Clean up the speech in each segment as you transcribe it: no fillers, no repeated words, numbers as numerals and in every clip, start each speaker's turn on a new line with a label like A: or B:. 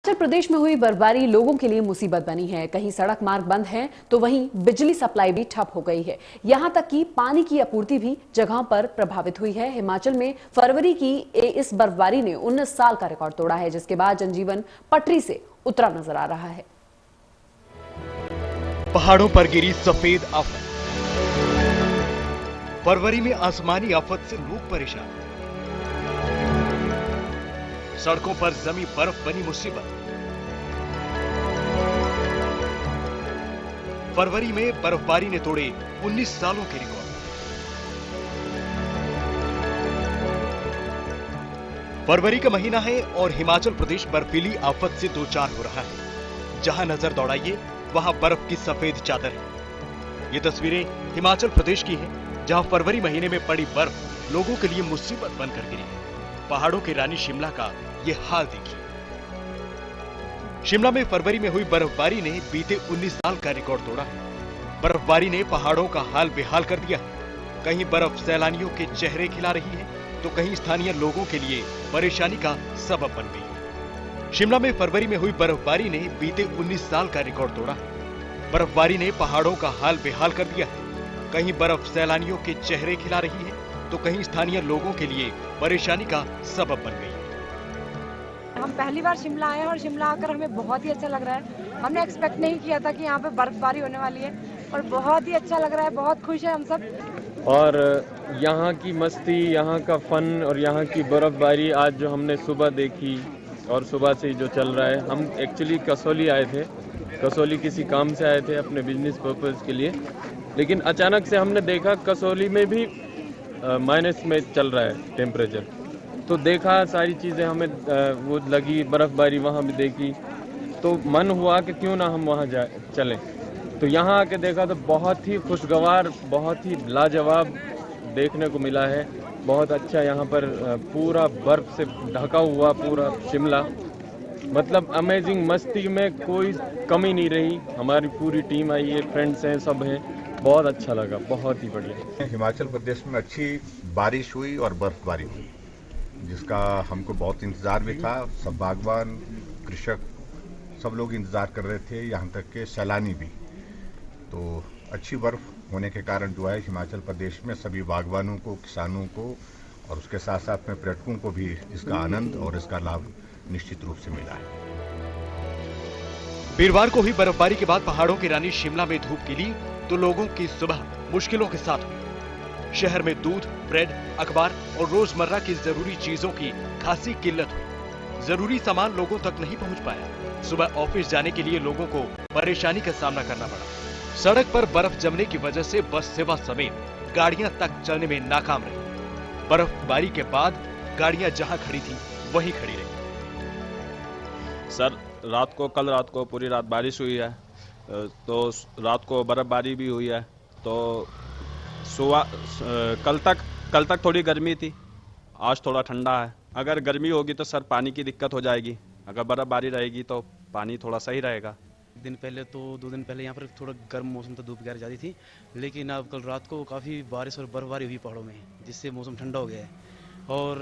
A: हिमाचल प्रदेश में हुई बर्फबारी लोगों के लिए मुसीबत बनी है। कहीं सड़क मार्ग बंद है तो वहीं बिजली सप्लाई भी ठप हो गई है। यहां तक कि पानी की आपूर्ति भी जगहों पर प्रभावित हुई है। हिमाचल में फरवरी की इस बर्फबारी ने 19 साल का रिकॉर्ड तोड़ा है, जिसके बाद जनजीवन पटरी से उतरा नजर आ रहा है।
B: पहाड़ों पर गिरी सफेद आफत। फरवरी में आसमानी आफत से लोग परेशान। सड़कों पर जमी बर्फ बनी मुसीबत। फरवरी में बर्फबारी ने तोड़े 19 सालों के रिकॉर्ड। फरवरी का महीना है और हिमाचल प्रदेश बर्फीली आफत से दो चार हो रहा है। जहां नजर दौड़ाइए वहां बर्फ की सफेद चादर है। ये तस्वीरें हिमाचल प्रदेश की हैं, जहां फरवरी महीने में पड़ी बर्फ लोगों के लिए मुसीबत बनकर गिरी है। पहाड़ों की रानी शिमला का ये हाल देखिए। शिमला में फरवरी में हुई बर्फबारी ने बीते 19 साल का रिकॉर्ड तोड़ा है। बर्फबारी ने पहाड़ों का हाल बेहाल कर दिया है। कहीं बर्फ सैलानियों के चेहरे खिला रही है तो कहीं स्थानीय लोगों के लिए परेशानी का सबब बन गई है। शिमला में फरवरी में हुई बर्फबारी ने बीते 19 साल का रिकॉर्ड तोड़ा है। बर्फबारी ने पहाड़ों का हाल बेहाल कर दिया है। कहीं बर्फ सैलानियों के चेहरे खिला रही है तो कहीं स्थानीय लोगों के लिए परेशानी का सबब बन गई है।
C: हम पहली बार शिमला आए हैं और शिमला आकर हमें बहुत ही अच्छा लग रहा है। हमने एक्सपेक्ट नहीं किया था कि यहाँ पे बर्फबारी होने वाली है और बहुत ही अच्छा लग रहा है। बहुत खुश है हम सब।
D: और यहाँ की मस्ती, यहाँ का फन और यहाँ की बर्फबारी आज जो हमने सुबह देखी और सुबह से जो चल रहा है। हम एक्चुअली कसौली आए थे, कसौली किसी काम से आए थे अपने बिजनेस पर्पज़ के लिए, लेकिन अचानक से हमने देखा कसौली में भी माइनस में चल रहा है टेम्परेचर। तो देखा सारी चीज़ें हमें वो लगी, बर्फबारी वहाँ भी देखी, तो मन हुआ कि क्यों ना हम वहाँ चलें। तो यहाँ आके देखा तो बहुत ही खुशगवार, बहुत ही लाजवाब देखने को मिला है। बहुत अच्छा यहाँ पर पूरा बर्फ से ढका हुआ पूरा शिमला, मतलब अमेजिंग। मस्ती में कोई कमी नहीं रही। हमारी पूरी टीम आई है, फ्रेंड्स हैं, सब हैं। बहुत अच्छा लगा, बहुत ही बढ़िया।
E: हिमाचल प्रदेश में अच्छी बारिश हुई और बर्फबारी हुई, जिसका हमको बहुत इंतज़ार भी था। सब बागवान, कृषक, सब लोग इंतज़ार कर रहे थे, यहाँ तक के सैलानी भी। तो अच्छी बर्फ होने के कारण जो है हिमाचल प्रदेश में सभी बागवानों को, किसानों को और उसके साथ साथ में पर्यटकों को भी इसका आनंद और इसका लाभ निश्चित रूप से मिला है।
B: वीरवार को हुई बर्फबारी के बाद पहाड़ों की रानी शिमला में धूप खिली तो लोगों की सुबह मुश्किलों के साथ हुई। शहर में दूध, ब्रेड, अखबार और रोजमर्रा की जरूरी चीजों की खासी किल्लत हुई। जरूरी सामान लोगों तक नहीं पहुंच पाया। सुबह ऑफिस जाने के लिए लोगों को परेशानी का सामना करना पड़ा। सड़क पर बर्फ जमने की वजह से बस सेवा समेत गाड़ियां तक चलने में नाकाम रही। बर्फबारी के बाद गाड़ियां जहां खड़ी थी वहीं खड़ी रही।
F: सर, कल रात को पूरी रात बारिश हुई है, तो रात को बर्फबारी भी हुई है। तो सुबह कल तक थोड़ी गर्मी थी, आज थोड़ा ठंडा है। अगर गर्मी होगी तो सर पानी की दिक्कत हो जाएगी, अगर बर्फबारी रहेगी तो पानी थोड़ा सही रहेगा।
G: 2 दिन पहले यहाँ पर थोड़ा गर्म मौसम था, धूप वगैरह ज़्यादा थी, लेकिन अब कल रात को काफ़ी बारिश और बर्फबारी हुई पहाड़ों में, जिससे मौसम ठंडा हो गया है। और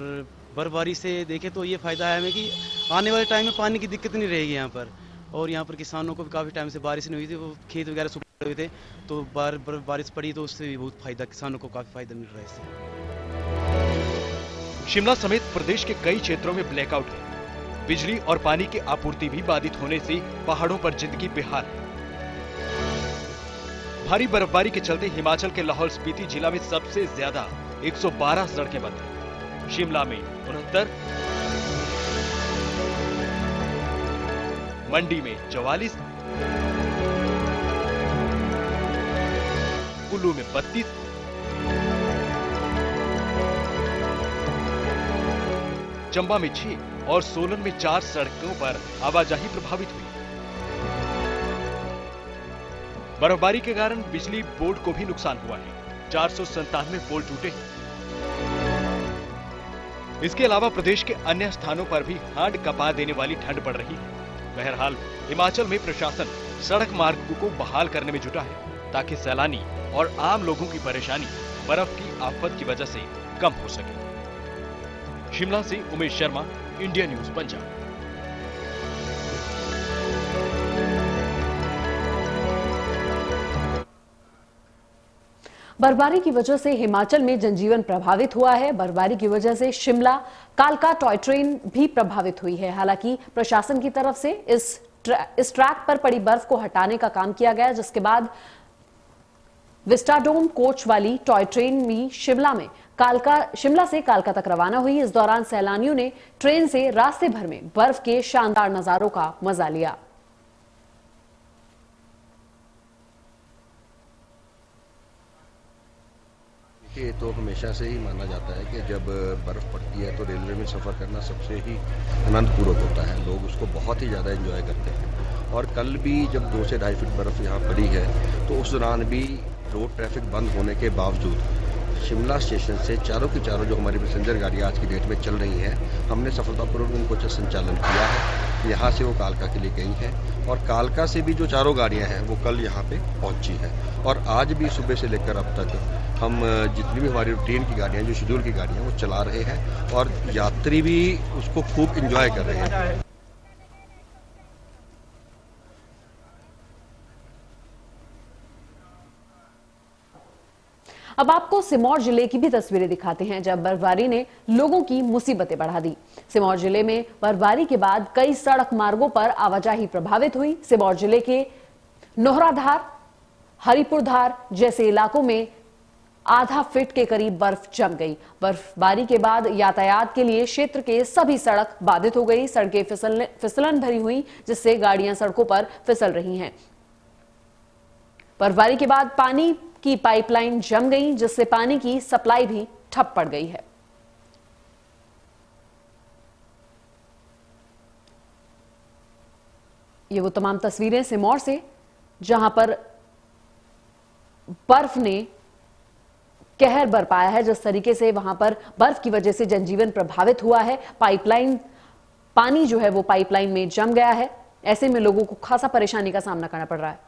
G: बर्फबारी से देखें तो ये फ़ायदा है हमें कि आने वाले टाइम में पानी की दिक्कत नहीं रहेगी यहाँ पर। और यहाँ पर किसानों को भी काफ़ी टाइम से बारिश नहीं हुई थी, वो खेत वगैरह सूखे हुए थे, तो बारिश पड़ी तो उससे भी बहुत फायदा, किसानों को काफ़ी फायदा मिल रहा है इससे।
B: शिमला समेत प्रदेश के कई क्षेत्रों में ब्लैकआउट है। बिजली और पानी की आपूर्ति भी बाधित होने से पहाड़ों पर जिंदगी बेहाल है। भारी बर्फबारी के चलते हिमाचल के लाहौल स्पीति जिला में सबसे ज्यादा 112 सड़कें बंद हैं। शिमला में 69, मंडी में 44, कुल्लू में 32, चंबा में 6 और सोलन में 4 सड़कों पर आवाजाही प्रभावित हुई। बर्फबारी के कारण बिजली बोर्ड को भी नुकसान हुआ है। 497 पोल टूटे हैं। इसके अलावा प्रदेश के अन्य स्थानों पर भी हाड़ कपा देने वाली ठंड पड़ रही है। बहरहाल हिमाचल में प्रशासन सड़क मार्ग को बहाल करने में जुटा है ताकि सैलानी और आम लोगों की परेशानी बर्फ की आफत की वजह से कम हो सके। शिमला से उमेश शर्मा, इंडिया न्यूज पंजाब।
A: बर्फबारी की वजह से हिमाचल में जनजीवन प्रभावित हुआ है। बर्फबारी की वजह से शिमला कालका टॉय ट्रेन भी प्रभावित हुई है। हालांकि प्रशासन की तरफ से इस ट्रैक पर पड़ी बर्फ को हटाने का काम किया गया, जिसके बाद विस्टाडोम कोच वाली टॉय ट्रेन भी शिमला से कालका तक रवाना हुई। इस दौरान सैलानियों ने ट्रेन से रास्ते भर में बर्फ के शानदार नजारों का मजा लिया।
H: ये तो हमेशा से ही माना जाता है कि जब बर्फ़ पड़ती है तो रेलवे में सफ़र करना सबसे ही आनंदपूर्वक होता है। लोग उसको बहुत ही ज़्यादा एंजॉय करते हैं। और कल भी जब 2 से 2.5 फीट बर्फ़ यहाँ पड़ी है तो उस दौरान भी रोड ट्रैफिक बंद होने के बावजूद शिमला स्टेशन से चारों की चारों जो हमारी पैसेंजर गाड़ियाँ आज की डेट में चल रही हैं, हमने सफलतापूर्वक उनको संचालन किया है। यहाँ से वो कालका के लिए गई हैं और कालका से भी जो चारों गाड़ियाँ हैं वो कल यहाँ पे पहुँची हैं। और आज भी सुबह से लेकर अब तक हम जितनी भी हमारी ट्रेन की गाड़ियाँ, जो शेड्यूल की गाड़ियाँ, वो चला रहे हैं और यात्री भी उसको खूब इंजॉय कर रहे हैं।
A: अब आपको सिरमौर जिले की भी तस्वीरें दिखाते हैं, जब बर्फबारी ने लोगों की मुसीबतें बढ़ा दी। सिरमौर जिले में बर्फबारी के बाद कई सड़क मार्गों पर आवाजाही प्रभावित हुई। सिरमौर जिले के नोहराधार, हरिपुरधार जैसे इलाकों में आधा फीट के करीब बर्फ जम गई। बर्फबारी के बाद यातायात के लिए क्षेत्र के सभी सड़क बाधित हो गई। सड़कें फिसलन भरी हुई, जिससे गाड़ियां सड़कों पर फिसल रही हैं। बर्फबारी के बाद पानी की पाइपलाइन जम गई, जिससे पानी की सप्लाई भी ठप पड़ गई है। ये वो तमाम तस्वीरें सिरमौर से, जहां पर बर्फ ने कहर बरपाया है। जिस तरीके से वहां पर बर्फ की वजह से जनजीवन प्रभावित हुआ है, पानी जो है वो पाइपलाइन में जम गया है। ऐसे में लोगों को खासा परेशानी का सामना करना पड़ रहा है।